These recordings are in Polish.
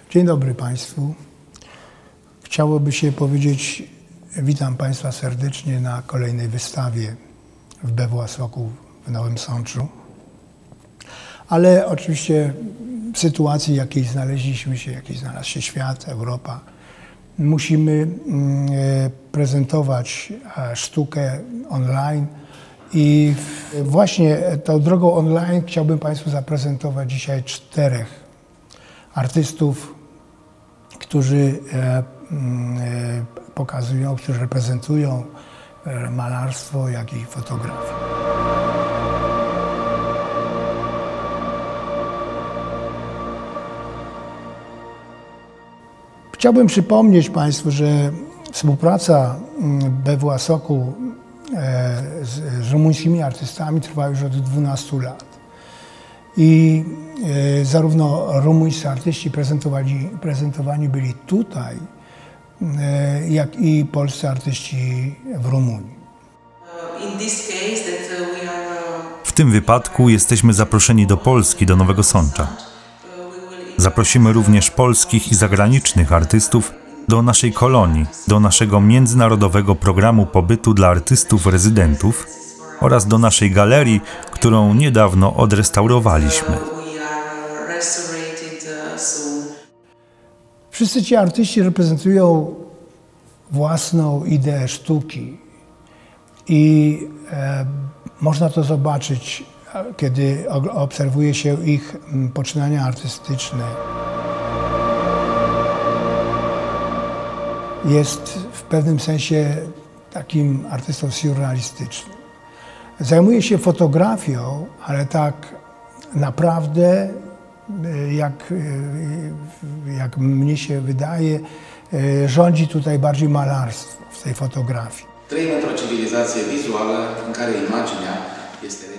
Dzień dobry Państwu. Chciałoby się powiedzieć, witam Państwa serdecznie na kolejnej wystawie w BWA Sokół w Nowym Sączu. Ale oczywiście w sytuacji, jakiej znaleźliśmy się, jakiej znalazł się świat, Europa, musimy prezentować sztukę online i właśnie tą drogą online chciałbym Państwu zaprezentować dzisiaj 4 artystów, którzy pokazują, którzy reprezentują malarstwo, jak i fotografię. Chciałbym przypomnieć Państwu, że współpraca BWA Sokół z rumuńskimi artystami trwa już od 12 lat. I zarówno rumuńscy artyści prezentowani byli tutaj, jak i polscy artyści w Rumunii. W tym wypadku jesteśmy zaproszeni do Polski, do Nowego Sącza. Zaprosimy również polskich i zagranicznych artystów do naszej kolonii, do naszego międzynarodowego programu pobytu dla artystów rezydentów oraz do naszej galerii, którą niedawno odrestaurowaliśmy. Wszyscy ci artyści reprezentują własną ideę sztuki i można to zobaczyć, kiedy obserwuje się ich poczynania artystyczne. Jest w pewnym sensie takim artystą surrealistycznym. Zajmuje się fotografią, ale tak naprawdę, jak mnie się wydaje, rządzi tutaj bardziej malarstwo w tej fotografii.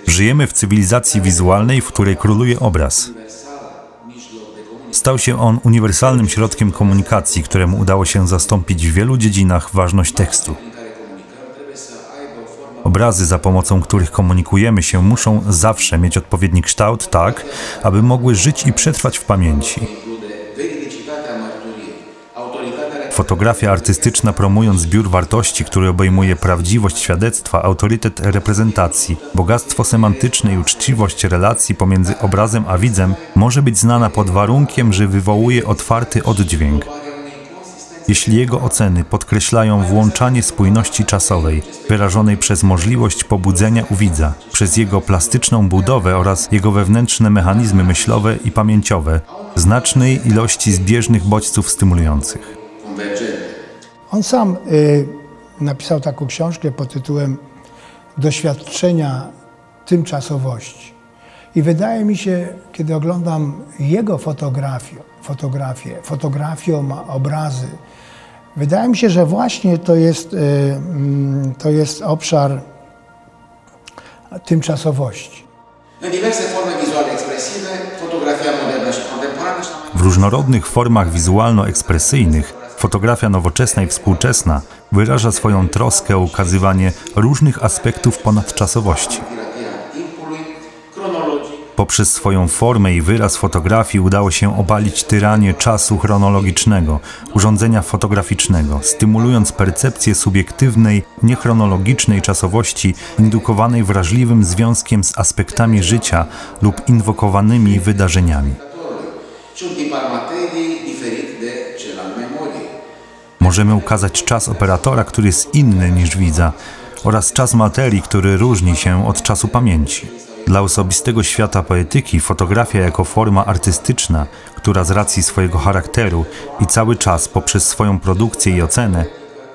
Żyjemy w cywilizacji wizualnej, w której króluje obraz. Stał się on uniwersalnym środkiem komunikacji, któremu udało się zastąpić w wielu dziedzinach ważność tekstu. Obrazy, za pomocą których komunikujemy się, muszą zawsze mieć odpowiedni kształt, tak, aby mogły żyć i przetrwać w pamięci. Fotografia artystyczna, promując zbiór wartości, który obejmuje prawdziwość świadectwa, autorytet reprezentacji, bogactwo semantyczne i uczciwość relacji pomiędzy obrazem a widzem, może być znana pod warunkiem, że wywołuje otwarty oddźwięk. Jeśli jego oceny podkreślają włączanie spójności czasowej, wyrażonej przez możliwość pobudzenia u widza, przez jego plastyczną budowę oraz jego wewnętrzne mechanizmy myślowe i pamięciowe, znacznej ilości zbieżnych bodźców stymulujących. On sam napisał taką książkę pod tytułem Doświadczenia tymczasowości. I wydaje mi się, kiedy oglądam jego fotografię, obrazy, wydaje mi się, że właśnie to jest obszar tymczasowości. W różnorodnych formach wizualno-ekspresyjnych fotografia nowoczesna i współczesna wyraża swoją troskę o ukazywanie różnych aspektów ponadczasowości. Poprzez swoją formę i wyraz fotografii udało się obalić tyranię czasu chronologicznego, urządzenia fotograficznego, stymulując percepcję subiektywnej, niechronologicznej czasowości indukowanej wrażliwym związkiem z aspektami życia lub inwokowanymi wydarzeniami. Możemy ukazać czas operatora, który jest inny niż widza, oraz czas materii, który różni się od czasu pamięci. Dla osobistego świata poetyki fotografia jako forma artystyczna, która z racji swojego charakteru i cały czas poprzez swoją produkcję i ocenę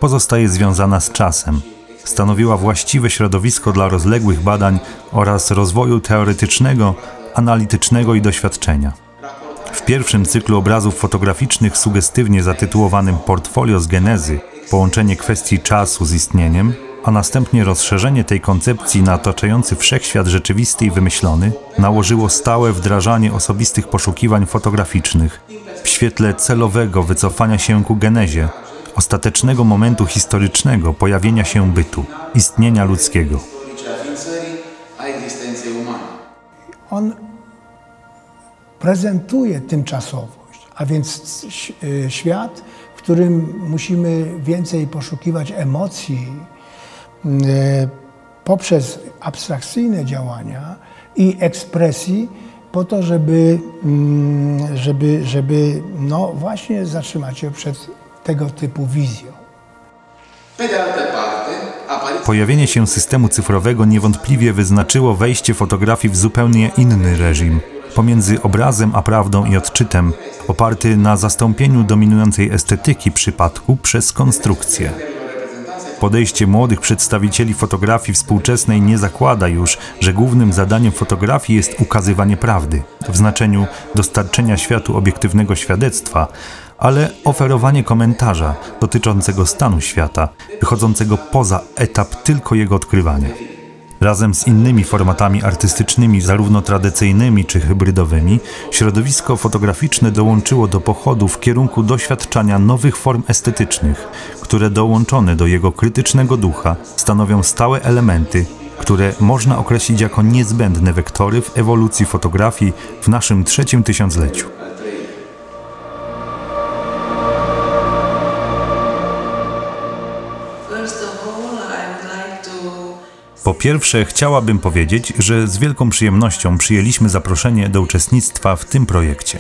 pozostaje związana z czasem, stanowiła właściwe środowisko dla rozległych badań oraz rozwoju teoretycznego, analitycznego i doświadczenia. W pierwszym cyklu obrazów fotograficznych sugestywnie zatytułowanym Portfolio z genezy, połączenie kwestii czasu z istnieniem, a następnie rozszerzenie tej koncepcji na otaczający wszechświat rzeczywisty i wymyślony, nałożyło stałe wdrażanie osobistych poszukiwań fotograficznych w świetle celowego wycofania się ku genezie, ostatecznego momentu historycznego pojawienia się bytu, istnienia ludzkiego. On prezentuje tymczasowość, a więc świat, w którym musimy więcej poszukiwać emocji poprzez abstrakcyjne działania i ekspresji po to, żeby no właśnie zatrzymać się przed tego typu wizją. Pojawienie się systemu cyfrowego niewątpliwie wyznaczyło wejście fotografii w zupełnie inny reżim, pomiędzy obrazem a prawdą i odczytem, oparty na zastąpieniu dominującej estetyki przypadku przez konstrukcję. Podejście młodych przedstawicieli fotografii współczesnej nie zakłada już, że głównym zadaniem fotografii jest ukazywanie prawdy, w znaczeniu dostarczenia światu obiektywnego świadectwa, ale oferowanie komentarza dotyczącego stanu świata, wychodzącego poza etap tylko jego odkrywania. Razem z innymi formatami artystycznymi, zarówno tradycyjnymi czy hybrydowymi, środowisko fotograficzne dołączyło do pochodu w kierunku doświadczania nowych form estetycznych, które dołączone do jego krytycznego ducha stanowią stałe elementy, które można określić jako niezbędne wektory w ewolucji fotografii w naszym 3. tysiącleciu. Po pierwsze, chciałabym powiedzieć, że z wielką przyjemnością przyjęliśmy zaproszenie do uczestnictwa w tym projekcie.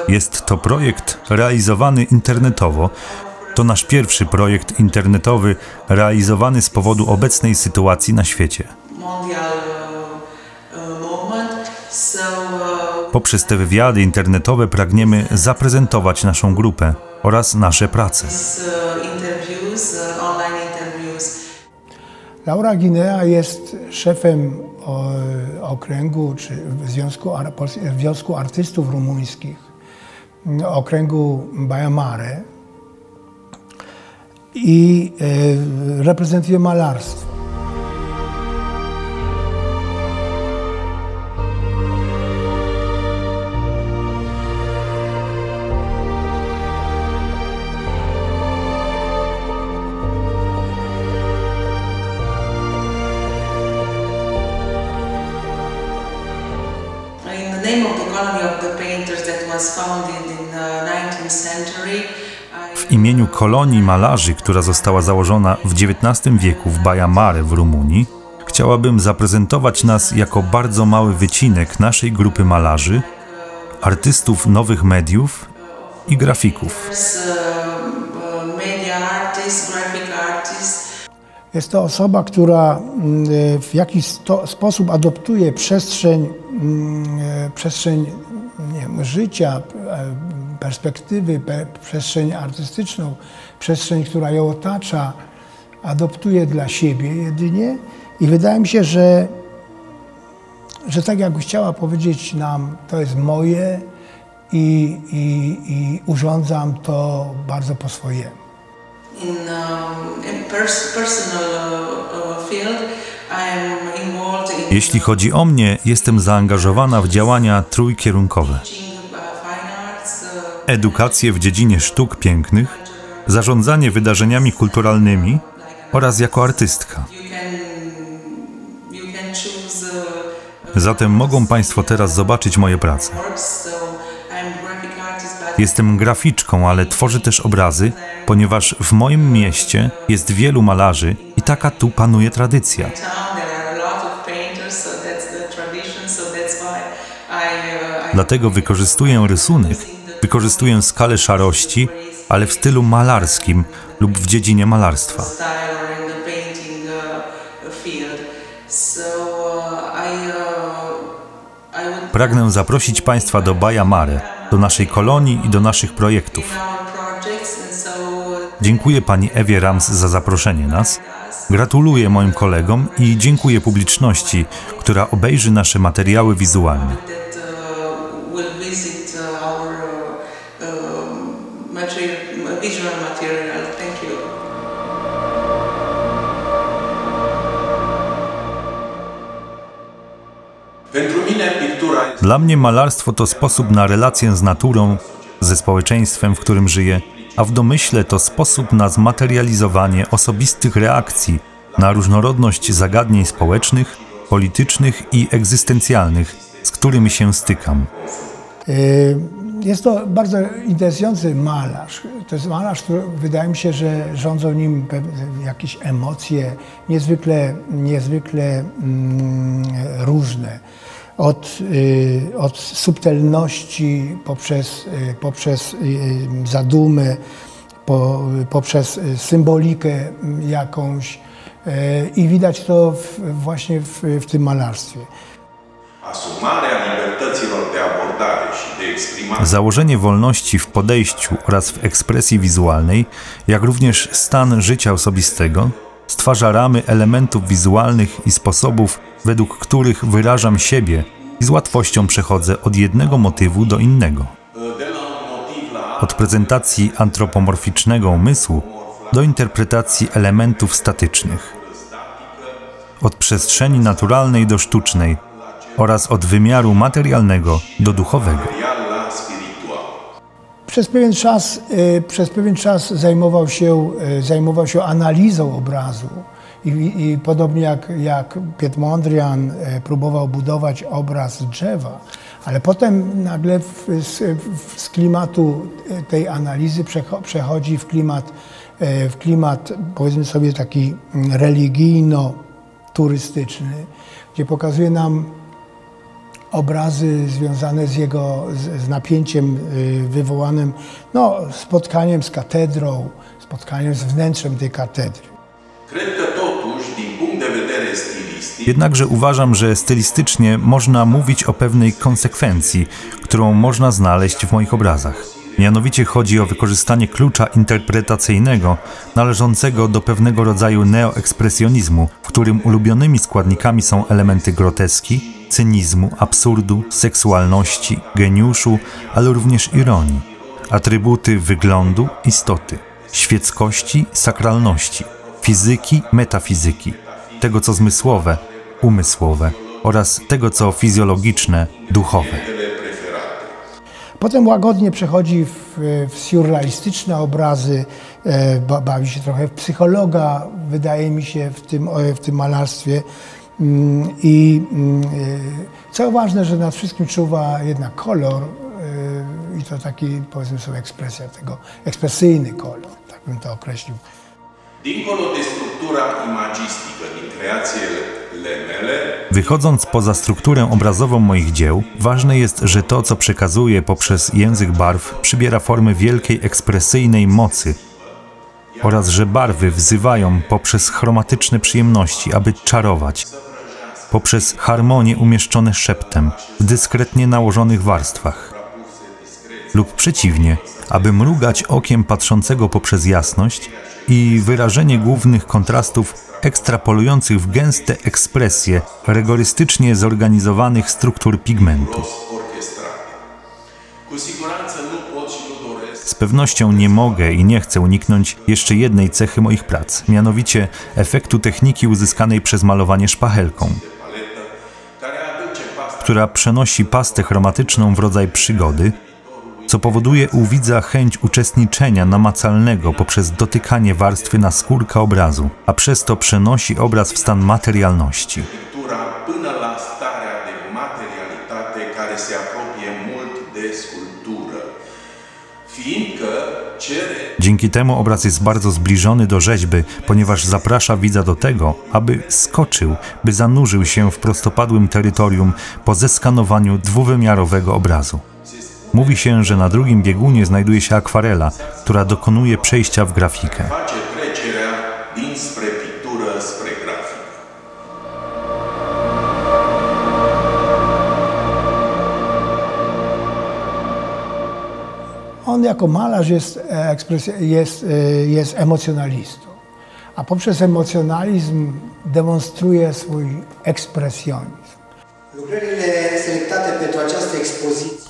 Jest to projekt realizowany internetowo. To nasz pierwszy projekt internetowy realizowany z powodu obecnej sytuacji na świecie. Poprzez te wywiady internetowe pragniemy zaprezentować naszą grupę oraz nasze prace. Laura Guinea jest szefem okręgu, czy Związku Artystów Rumuńskich, okręgu Baia Mare i reprezentuje malarstwo. W imieniu kolonii malarzy, która została założona w XIX wieku w Baia Mare w Rumunii, chciałabym zaprezentować nas jako bardzo mały wycinek naszej grupy malarzy, artystów nowych mediów i grafików. Jest to osoba, która w jakiś sposób adoptuje przestrzeń nie wiem, życia, perspektywy, przestrzeń artystyczną, przestrzeń, która ją otacza, adoptuje dla siebie jedynie i wydaje mi się, że tak jakby chciała powiedzieć nam, to jest moje i urządzam to bardzo po swojemu. Jeśli chodzi o mnie, jestem zaangażowana w działania trójkierunkowe. Edukację w dziedzinie sztuk pięknych, zarządzanie wydarzeniami kulturalnymi oraz jako artystka. Zatem mogą Państwo teraz zobaczyć moje prace. Jestem graficzką, ale tworzę też obrazy, ponieważ w moim mieście jest wielu malarzy i taka tu panuje tradycja. Dlatego wykorzystuję rysunek, wykorzystuję skalę szarości, ale w stylu malarskim lub w dziedzinie malarstwa. Pragnę zaprosić Państwa do Baia Mare, do naszej kolonii i do naszych projektów. Dziękuję Pani Ewie Rams za zaproszenie nas. Gratuluję moim kolegom i dziękuję publiczności, która obejrzy nasze materiały wizualne. Dla mnie malarstwo to sposób na relację z naturą, ze społeczeństwem, w którym żyję, a w domyśle to sposób na zmaterializowanie osobistych reakcji na różnorodność zagadnień społecznych, politycznych i egzystencjalnych, z którymi się stykam. Jest to bardzo interesujący malarz. To jest malarz, który wydaje mi się, że rządzą nim jakieś emocje niezwykle różne. Od subtelności poprzez zadumę, poprzez symbolikę jakąś i widać to właśnie w tym malarstwie. Założenie wolności w podejściu oraz w ekspresji wizualnej, jak również stan życia osobistego, stwarza ramy elementów wizualnych i sposobów, według których wyrażam siebie i z łatwością przechodzę od jednego motywu do innego. Od prezentacji antropomorficznego umysłu do interpretacji elementów statycznych. Od przestrzeni naturalnej do sztucznej oraz od wymiaru materialnego do duchowego. Przez pewien czas zajmował się analizą obrazu i podobnie jak Piet Mondrian próbował budować obraz z drzewa, ale potem nagle z klimatu tej analizy przechodzi w klimat powiedzmy sobie taki religijno-turystyczny, gdzie pokazuje nam obrazy związane z napięciem wywołanym spotkaniem z katedrą, spotkaniem z wnętrzem tej katedry. Jednakże uważam, że stylistycznie można mówić o pewnej konsekwencji, którą można znaleźć w moich obrazach. Mianowicie chodzi o wykorzystanie klucza interpretacyjnego należącego do pewnego rodzaju neoekspresjonizmu, w którym ulubionymi składnikami są elementy groteski, cynizmu, absurdu, seksualności, geniuszu, ale również ironii, atrybuty wyglądu, istoty, świeckości, sakralności, fizyki, metafizyki, tego co zmysłowe, umysłowe oraz tego co fizjologiczne, duchowe. Potem łagodnie przechodzi w surrealistyczne obrazy, bawi się trochę w psychologa, wydaje mi się, w tym malarstwie. I co ważne, że nad wszystkim czuwa jednak kolor i to taki, powiedzmy sobie, ekspresja tego, ekspresyjny kolor, tak bym to określił. Wychodząc poza strukturę obrazową moich dzieł, ważne jest, że to, co przekazuję poprzez język barw, przybiera formy wielkiej ekspresyjnej mocy oraz że barwy wzywają poprzez chromatyczne przyjemności, aby czarować, poprzez harmonie umieszczone szeptem, w dyskretnie nałożonych warstwach, lub przeciwnie, aby mrugać okiem patrzącego poprzez jasność i wyrażenie głównych kontrastów ekstrapolujących w gęste ekspresje rygorystycznie zorganizowanych struktur pigmentu. Z pewnością nie mogę i nie chcę uniknąć jeszcze jednej cechy moich prac, mianowicie efektu techniki uzyskanej przez malowanie szpachelką, która przenosi pastę chromatyczną w rodzaj przygody, co powoduje u widza chęć uczestniczenia namacalnego poprzez dotykanie warstwy naskórka obrazu, a przez to przenosi obraz w stan materialności. Dzięki temu obraz jest bardzo zbliżony do rzeźby, ponieważ zaprasza widza do tego, aby skoczył, by zanurzył się w prostopadłym terytorium po zeskanowaniu dwuwymiarowego obrazu. Mówi się, że na drugim biegunie znajduje się akwarela, która dokonuje przejścia w grafikę. On jako malarz jest emocjonalistą, a poprzez emocjonalizm demonstruje swój ekspresjonizm.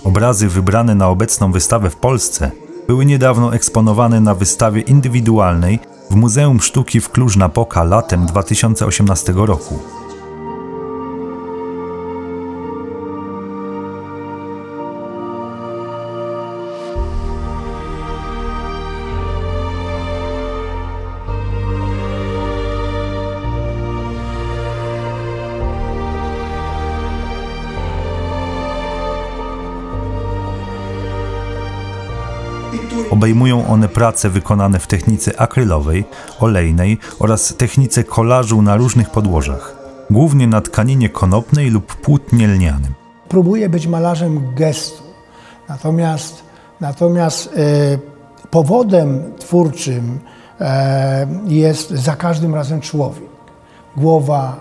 Obrazy wybrane na obecną wystawę w Polsce były niedawno eksponowane na wystawie indywidualnej w Muzeum Sztuki w Cluj-Napoca latem 2018 roku. Obejmują one prace wykonane w technice akrylowej, olejnej oraz technice kolażu na różnych podłożach, głównie na tkaninie konopnej lub płótnie lnianym. Próbuję być malarzem gestu, natomiast powodem twórczym jest za każdym razem człowiek. Głowa,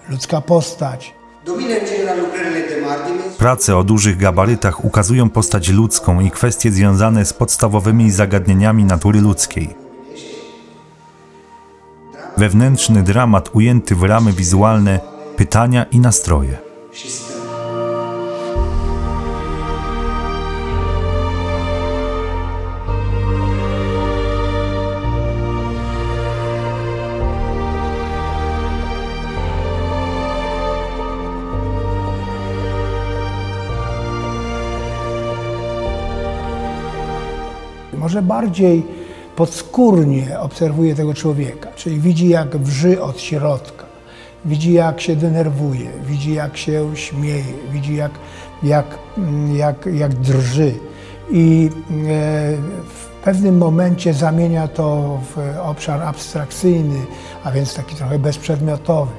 ludzka postać. Prace o dużych gabarytach ukazują postać ludzką i kwestie związane z podstawowymi zagadnieniami natury ludzkiej. Wewnętrzny dramat ujęty w ramy wizualne, pytania i nastroje. Może bardziej podskórnie obserwuje tego człowieka, czyli widzi, jak wrzy od środka, widzi, jak się denerwuje, widzi, jak się śmieje, widzi, jak drży. I w pewnym momencie zamienia to w obszar abstrakcyjny, a więc taki trochę bezprzedmiotowy.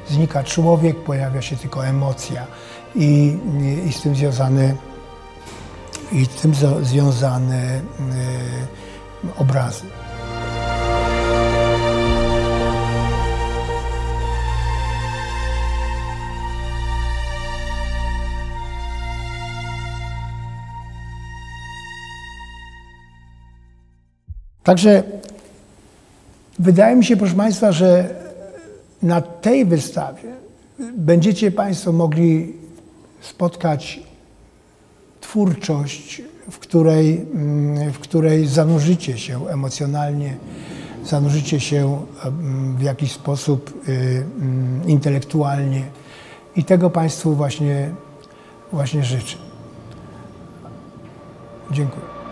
Znika człowiek, pojawia się tylko emocja i z tym związane obrazy. Także wydaje mi się, proszę Państwa, że na tej wystawie będziecie Państwo mogli spotkać twórczość, w której zanurzycie się emocjonalnie, zanurzycie się w jakiś sposób intelektualnie i tego Państwu właśnie życzę. Dziękuję.